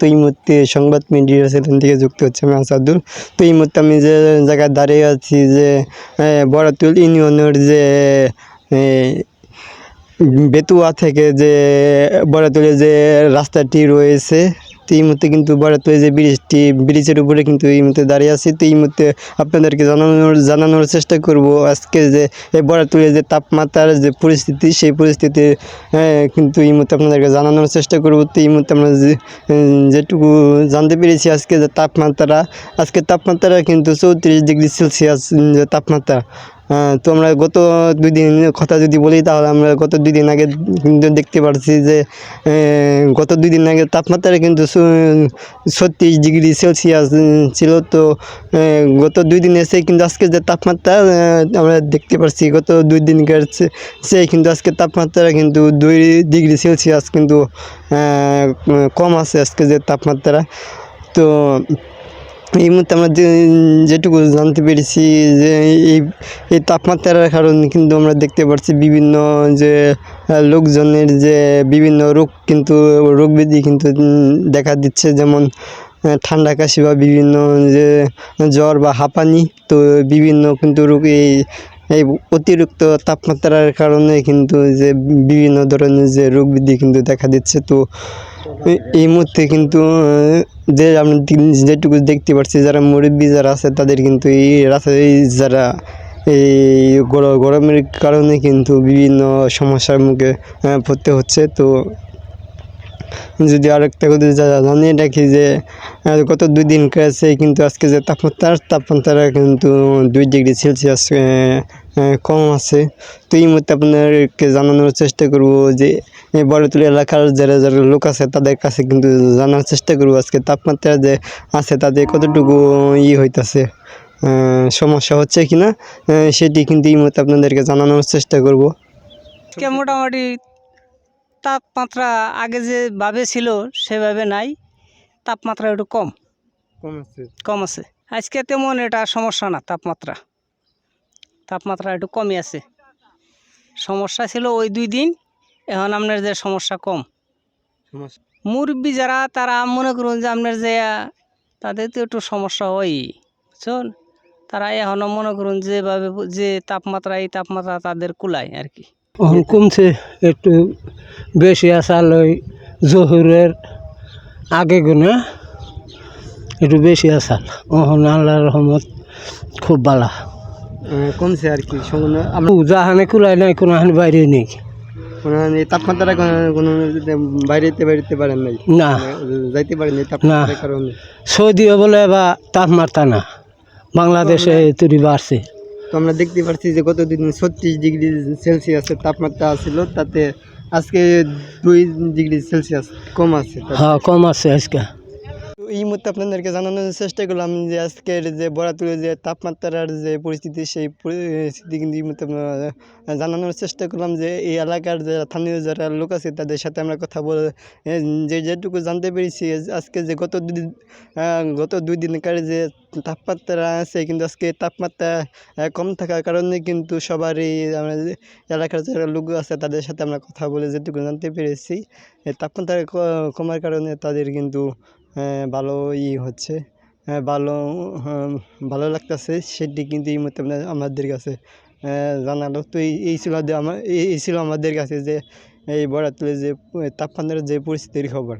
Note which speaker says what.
Speaker 1: তো এই মুহূর্তে সংবাদ মিডিয়ার সেখান থেকে যুক্ত হচ্ছে আমি আসাদুল। তো এই মুহূর্তে আমি যে জায়গায় দাঁড়িয়ে আছি যে বড়াতুল ইউনিয়নের যে বেতুয়া থেকে যে বড়াতুলে যে রাস্তাটি রয়েছে, তো এই মুহূর্তে কিন্তু বড়াতুলে যে ব্রিজের উপরে কিন্তু এই মুহূর্তে দাঁড়িয়ে আছি। তো এই মুহূর্তে আপনাদেরকে জানানোর চেষ্টা করব আজকে যে এই বড়াতুলে যে তাপমাত্রার যে পরিস্থিতি, সেই পরিস্থিতি কিন্তু এই মুহূর্তে আপনাদেরকে জানানোর চেষ্টা করব। তো এই মুহূর্তে আমরা যেটুকু জানতে পেরেছি আজকের তাপমাত্রা কিন্তু 34 ডিগ্রি সেলসিয়াস যে তাপমাত্রা। তো আমরা গত 2 দিন কথা যদি বলি, তাহলে আমরা গত 2 দিন আগে কিন্তু দেখতে পাচ্ছি যে গত 2 দিন আগে তাপমাত্রা কিন্তু 36 ডিগ্রি সেলসিয়াস ছিল। তো গত 2 দিন এসে কিন্তু আজকে যে তাপমাত্রা আমরা দেখতে পাচ্ছি, গত 2 দিনকার চেয়ে কিন্তু আজকে তাপমাত্রা কিন্তু 2 ডিগ্রি সেলসিয়াস কিন্তু কম আছে আজকে যে তাপমাত্রা। তো এই মুহূর্তে আমরা যেটুকু জানতে পেরেছি যে এই তাপমাত্রার কারণে কিন্তু আমরা দেখতে পাচ্ছি বিভিন্ন যে লোকজনের যে বিভিন্ন রোগ ব্যাধি কিন্তু দেখা দিচ্ছে, যেমন ঠান্ডা কাশি বা বিভিন্ন যে জ্বর বা হাঁপানি। তো বিভিন্ন কিন্তু রোগ এই অতিরিক্ত তাপমাত্রার কারণে কিন্তু যে বিভিন্ন ধরনের যে রোগ ব্যাধি কিন্তু দেখা দিচ্ছে। তো এই মুহূর্তে কিন্তু যে আমরা যেটুকু দেখতে পাচ্ছি, যারা মুরব্বী যারা আছে তাদের কিন্তু যারা এই গরমের কারণে কিন্তু বিভিন্ন সমস্যার মুখে পড়তে হচ্ছে। তো যদি আরেকটা কথা জানিয়ে রাখি যে গত 2 দিন কাছে কিন্তু আজকে যে তাপমাত্রা কিন্তু 2 ডিগ্রি সেলসিয়াস কম আছে। তো এই মুহূর্তে আপনাদেরকে জানানোর চেষ্টা করব যে বড়াতুল এলাকার যারা লোক আছে তাদের কাছে কিন্তু জানার চেষ্টা করব আজকে তাপমাত্রা যে আছে তাদের কতটুকু হইতেছে, সমস্যা হচ্ছে কিনা, সেটি কিন্তু এই মুহূর্তে আপনাদেরকে জানানোর চেষ্টা করব।
Speaker 2: মোটামুটি তাপমাত্রা আগে যেভাবে ছিল সেভাবে নাই, তাপমাত্রা একটু কম আছে। আজকে তেমন এটা সমস্যা না, তাপমাত্রা একটু কমই আছে। সমস্যা ছিল ওই 2 দিন, এখন আপনার যে সমস্যা কম। মুরব্বী যারা তারা মনে করুন যে আপনার যে তাদের তো একটু সমস্যা হয়, বুঝছেন। তারা এখনও মনে করুন যেভাবে যে তাপমাত্রা, এই তাপমাত্রা তাদের কুলায় আর কি।
Speaker 3: এখন কমছে একটু বেশি আসাল ওই জহুরের আগে গুণে একটু বেশি আসাল। ওহন আল্লাহর রহমত খুব ভালো
Speaker 1: কমছে আর কি।
Speaker 3: যাহানে কুলাই নাই কোনোখানে বাইরে নেই,
Speaker 1: এই তাপমাত্রা কোনো বাইরেতে পারেন নাই,
Speaker 3: না
Speaker 1: যাইতে পারেন এই তাপমাত্রার কারণে।
Speaker 3: সৌদিও বলে বা তাপমাত্রা না, বাংলাদেশে তৈরি বাড়ছে।
Speaker 1: তো আমরা দেখতে পাচ্ছি যে গত দিন 36 ডিগ্রি সেলসিয়াসের তাপমাত্রা ছিল, তাতে আজকে 2 ডিগ্রি সেলসিয়াস কম আছে।
Speaker 3: হ্যাঁ, কম আছে আজকে।
Speaker 1: এই মুহূর্তে আপনাদেরকে জানানোর চেষ্টা করলাম যে আজকের যে বড়াতুলে যে তাপমাত্রার যে পরিস্থিতি, সেই পরিস্থিতি কিন্তু এই মুহূর্তে জানানোর চেষ্টা করলাম যে এই এলাকার যারা স্থানীয় যারা লোক আছে তাদের সাথে আমরা কথা বলে যেটুকু জানতে পেরেছি আজকে যে গত 2 দিনকার যে তাপমাত্রা আছে, কিন্তু আজকে তাপমাত্রা কম থাকার কারণে কিন্তু সবারই আমরা এলাকার যারা লোক আছে তাদের সাথে আমরা কথা বলে যেটুকু জানতে পেরেছি, তাপমাত্রা কমার কারণে তাদের কিন্তু ভালো হচ্ছে, ভালো লাগতেছে, সেটি কিন্তু এই মুহূর্তে আমাদের কাছে জানালো। তো এই ছিল আমাদের কাছে যে এই বড়াতুলে যে তাপমাত্রার যে পরিস্থিতির খবর।